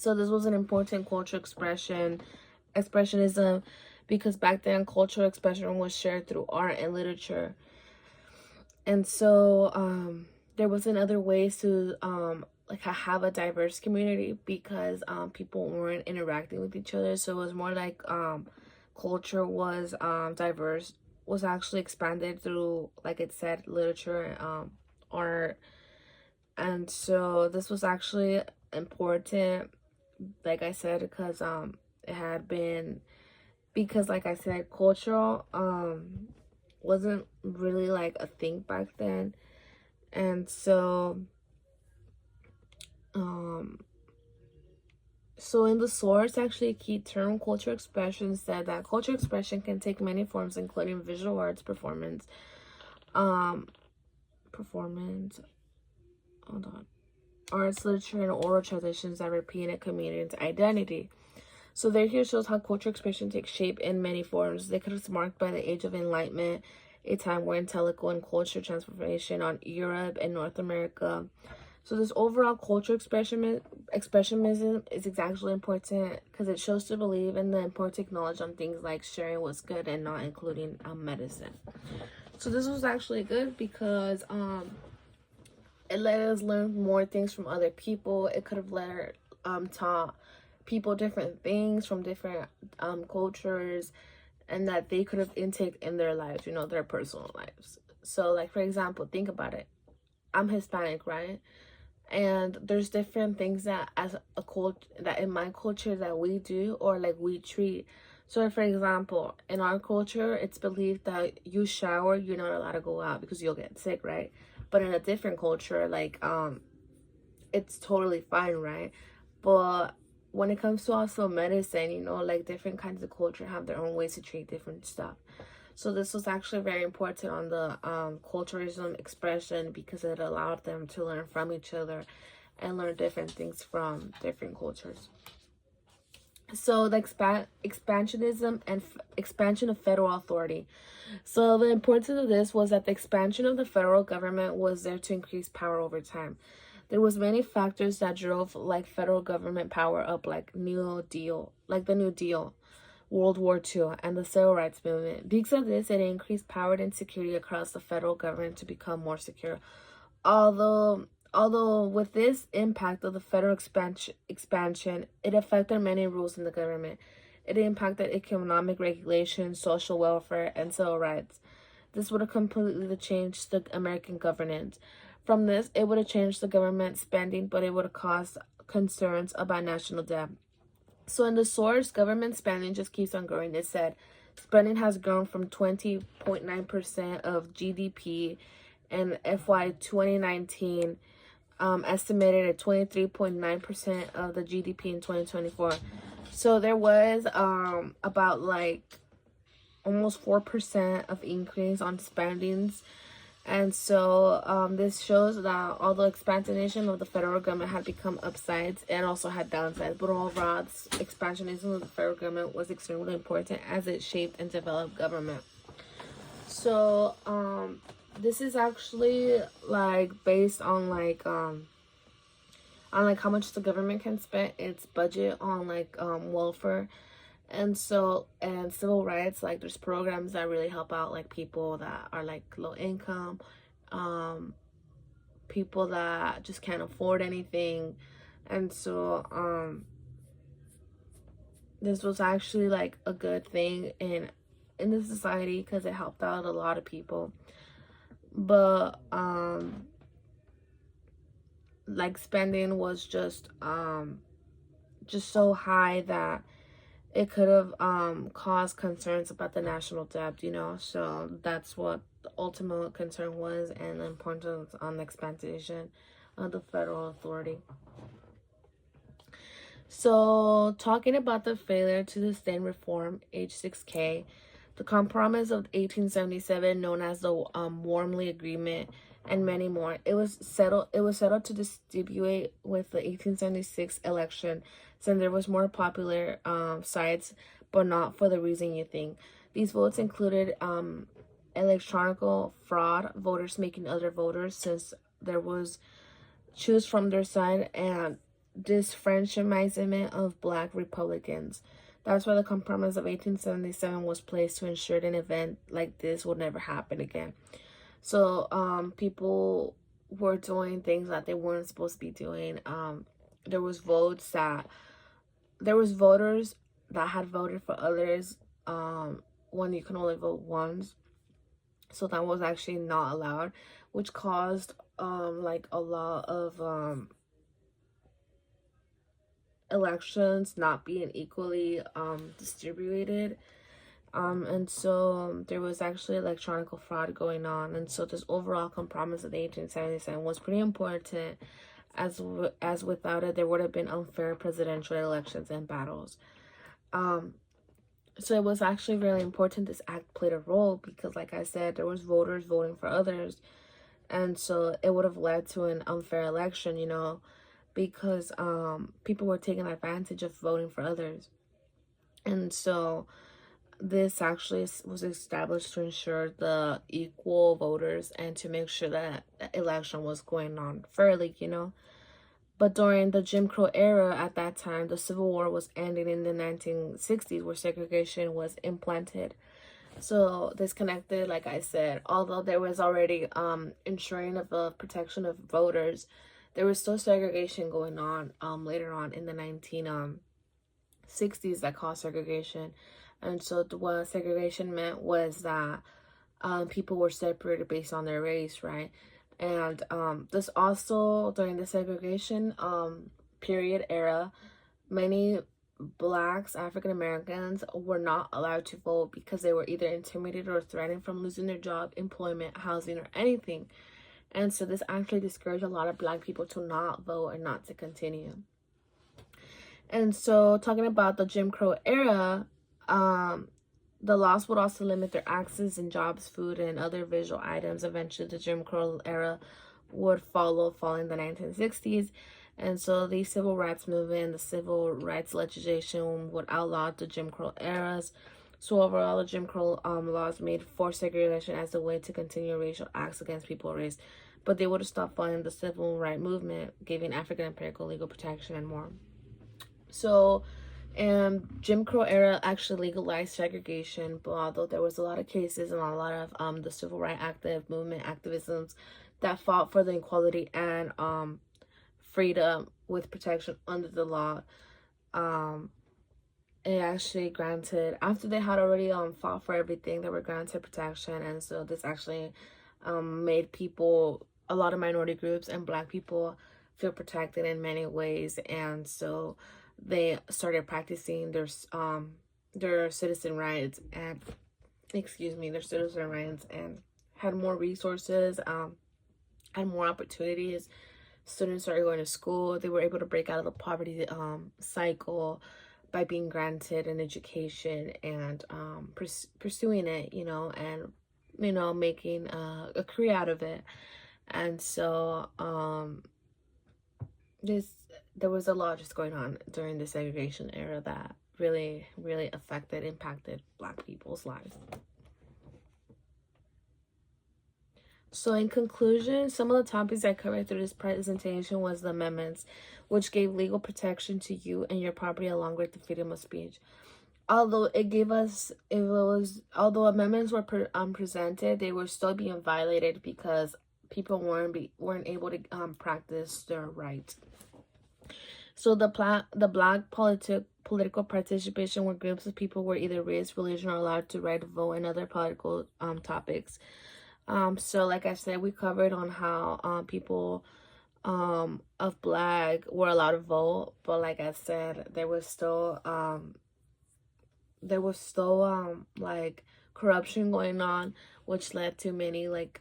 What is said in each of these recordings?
So this was an important cultural expressionism, because back then cultural expression was shared through art and literature. And so there wasn't other ways to like have a diverse community, because people weren't interacting with each other. So it was more like culture was diverse, was actually expanded through, like it said, literature and art. And so this was actually important, like I said, because it had been, because like I said, cultural wasn't really like a thing back then. And so um so in the source, actually, a key term, cultural expression, said that cultural expression can take many forms, including visual arts, um performance hold on arts, literature, and oral traditions that repeat a community's identity. So there here shows how cultural expression takes shape in many forms. They could have marked by the Age of Enlightenment, a time where intellectual and cultural transformation on Europe and North America. So this overall cultural expressionism is exactly important, because it shows to believe in the important knowledge on things like sharing what's good and not including medicine. So this was actually good, because it let us learn more things from other people. It could have let taught people different things from different cultures, and that they could have intake in their lives, you know, their personal lives. So like, for example, think about it. I'm Hispanic, right? And there's different things that as a cult that in my culture that we do, or like we treat. So for example, in our culture, it's believed that you shower, you're not allowed to go out because you'll get sick, right? But in a different culture, like it's totally fine, right? But when it comes to also medicine, you know, like different kinds of culture have their own ways to treat different stuff. So this was actually very important on the culturalism expression, because it allowed them to learn from each other and learn different things from different cultures. So the expansionism and expansion of federal authority. So the importance of this was that the expansion of the federal government was there to increase power over time. There was many factors that drove like federal government power up, like the New Deal, World War II, and the Civil Rights Movement. Because of this, it increased power and security across the federal government to become more secure. Although with this impact of the federal expansion, it affected many rules in the government. It impacted economic regulation, social welfare, and civil rights. This would have completely changed the American governance. From this, it would have changed the government spending, but it would have caused concerns about national debt. So in the source, government spending just keeps on growing. It said spending has grown from 20.9% of GDP in FY 2019, estimated at 23.9% of the GDP in 2024. So there was about like almost 4% of increase on spendings. And so this shows that although expansionism of the federal government had become upsides, and also had downsides, but overall, this expansionism of the federal government was extremely important as it shaped and developed government. So this is actually like based on like how much the government can spend its budget on like welfare. And so, and civil rights, like there's programs that really help out like people that are like low income, people that just can't afford anything. And so this was actually like a good thing in the society, because it helped out a lot of people. But like spending was just so high that it could have caused concerns about the national debt, you know. So that's what the ultimate concern was, and the importance on the expansion of the federal authority. So talking about the failure to sustain reform, H6K, the compromise of 1877, known as the Warmley Agreement, and many more. It was settled to distribute with the 1876 election, since there was more popular sides, but not for the reason you think. These votes included electronic fraud, voters making other voters, since there was choose from their side, and disfranchisement of Black Republicans. That's why the Compromise of 1877 was placed to ensure an event like this would never happen again. So people were doing things that they weren't supposed to be doing. There was voters that had voted for others when you can only vote once. So that was actually not allowed, which caused like a lot of elections not being equally distributed. And so there was actually electronic fraud going on. And so this overall compromise of 1877 was pretty important, as without it, there would have been unfair presidential elections and battles. So it was actually really important this act played a role because, like I said, there was voters voting for others. And so it would have led to an unfair election, because people were taking advantage of voting for others. And so this actually was established to ensure the equal voters and to make sure that the election was going on fairly, But during the Jim Crow era at that time, the Civil War was ending in the 1960s, where segregation was implanted. So this connected, like I said, although there was already ensuring of the protection of voters, there was still segregation going on later on in the 1960s that caused segregation. And so what segregation meant was that people were separated based on their race, right? And this also, during the segregation period era, many Blacks, African Americans, were not allowed to vote because they were either intimidated or threatened from losing their job, employment, housing, or anything. And so this actually discouraged a lot of Black people to not vote and not to continue. And so talking about the Jim Crow era, the laws would also limit their access in jobs, food, and other visual items. Eventually, the Jim Crow era would follow following the 1960s. And so the civil rights movement and the civil rights legislation would outlaw the Jim Crow eras. So overall, the Jim Crow laws made forced segregation as a way to continue racial acts against people of race. But they would have stopped following the civil rights movement, giving African American legal protection and more. So Jim Crow era actually legalized segregation, but although there was a lot of cases and a lot of the civil rights movement activisms that fought for the equality and freedom with protection under the law, it actually granted, after they had already fought for everything, they were granted protection. And so this actually made people, a lot of minority groups and Black people, feel protected in many ways. And so they started practicing their citizen rights and had more resources, had more opportunities. Students started going to school. They were able to break out of the poverty cycle by being granted an education and pursuing it, and making a career out of it. And so there was a lot just going on during the segregation era that really, really impacted Black people's lives. So in conclusion, some of the topics I covered through this presentation was the amendments, which gave legal protection to you and your property along with the freedom of speech. Although although amendments were presented, they were still being violated because people weren't able to practice their rights. So the Black political participation, where groups of people were either race, religion, or allowed to write, vote, and other political topics. So like I said, we covered on how people of Black were allowed to vote, but like I said, there was still like corruption going on, which led to many like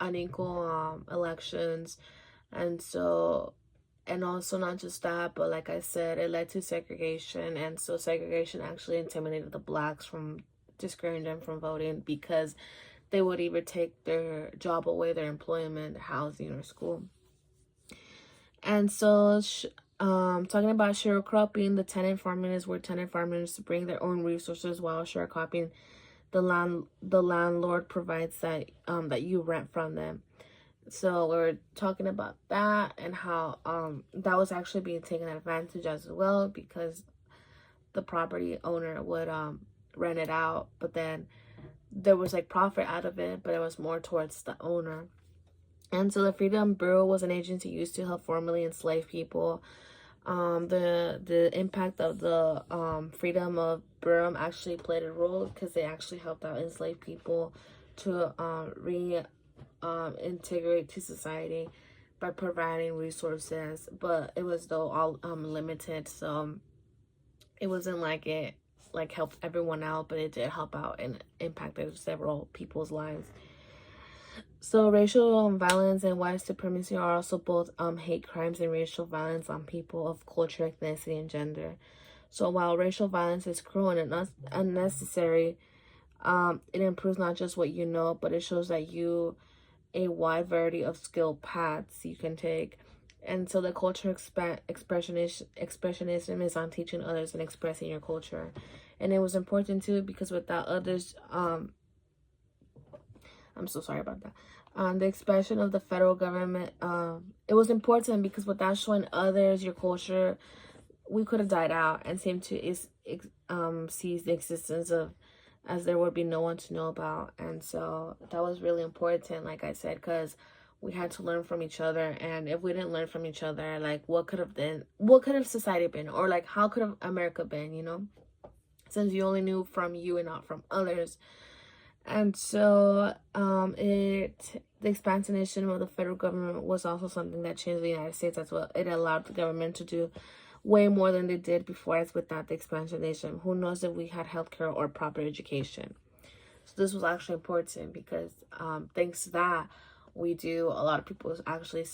unequal elections. And so, and also not just that, but like I said, it led to segregation. And so segregation actually intimidated the Blacks from discouraging them from voting, because they would either take their job away, their employment, their housing, or school. And so talking about sharecropping, the tenant farmers were tenant farmers to bring their own resources, while sharecropping, the landlord provides that that you rent from them. So we're talking about that and how that was actually being taken advantage as well, because the property owner would rent it out, but then there was like profit out of it, but it was more towards the owner. And so the Freedom Bureau was an agency used to help formerly enslaved people. The impact of the freedom of Bureau actually played a role, because they actually helped out enslaved people to integrate to society by providing resources, but it was though all limited, so it wasn't like it like helped everyone out, but it did help out and impacted several people's lives. So racial violence and white supremacy are also both hate crimes and racial violence on people of culture, ethnicity, and gender. So while racial violence is cruel and unnecessary, it improves not just what you know, but it shows that you a wide variety of skill paths you can take. And so the culture expressionism is on teaching others and expressing your culture. And it was important too, because without others, I'm so sorry about that. The expansion of the federal government, it was important because without showing others your culture, we could have died out and seemed to seize the existence of, as there would be no one to know about. And so that was really important, like I said, because we had to learn from each other. And if we didn't learn from each other, like what could have society been, or like how could have America been, you know, since you only knew from you and not from others. And so the expansion of the federal government was also something that changed the United States as well. It allowed the government to do way more than they did before, as without the expansion. Who knows if we had healthcare or proper education. So this was actually important, because thanks to that, a lot of people actually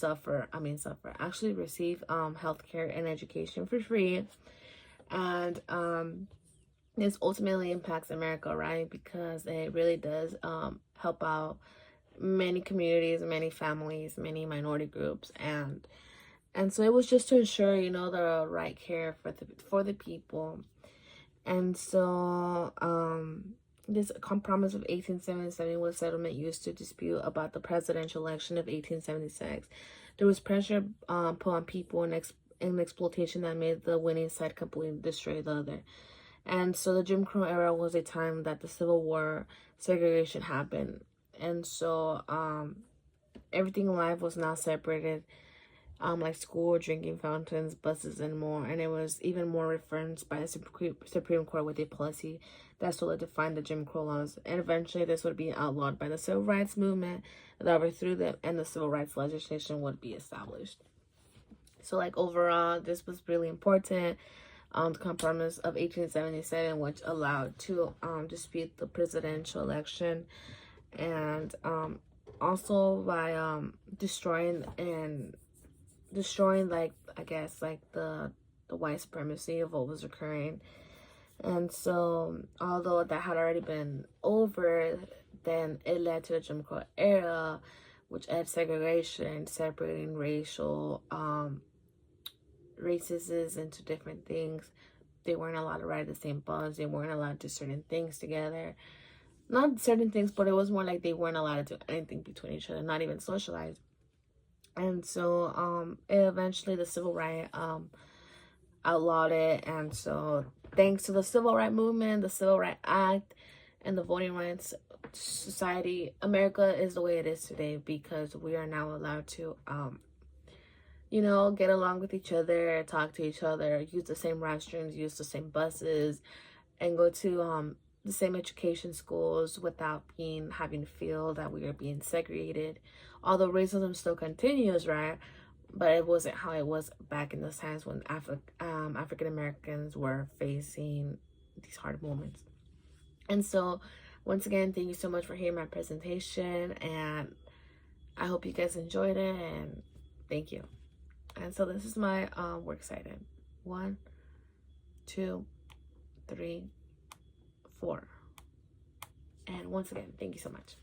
actually receive healthcare and education for free. And this ultimately impacts America, right? Because it really does help out many communities, many families, many minority groups, and so it was just to ensure, you know, the right care for the people. And so this compromise of 1877 was settlement used to dispute about the presidential election of 1876. There was pressure put on people and exploitation that made the winning side completely destroy the other. And so the Jim Crow era was a time that the Civil War segregation happened. And so everything in life was now separated, like school, drinking fountains, buses, and more. And it was even more referenced by the Supreme Court with a policy that solidified the Jim Crow laws. And eventually this would be outlawed by the Civil Rights Movement that overthrew them, and the Civil Rights legislation would be established. So like overall, this was really important. The compromise of 1877, which allowed to dispute the presidential election, and also by destroying like, I guess, like the white supremacy of what was occurring. And so although that had already been over, then it led to the Jim Crow era, which added segregation, separating races into different things. They weren't allowed to ride the same bus. They weren't allowed to do certain things together. Not certain things, but it was more like they weren't allowed to do anything between each other, not even socialize. And so eventually the civil right outlawed it. And so thanks to the Civil Rights Movement, the Civil Rights Act, and the Voting Rights Society, America is the way it is today, because we are now allowed to you know, get along with each other, talk to each other, use the same restrooms, use the same buses, and go to the same education schools without having to feel that we are being segregated. Although racism still continues, right? But it wasn't how it was back in those times when African Americans were facing these hard moments. And so, once again, thank you so much for hearing my presentation, and I hope you guys enjoyed it, and thank you. And so this is my works cited. 1, 2, 3, 4. And once again, thank you so much.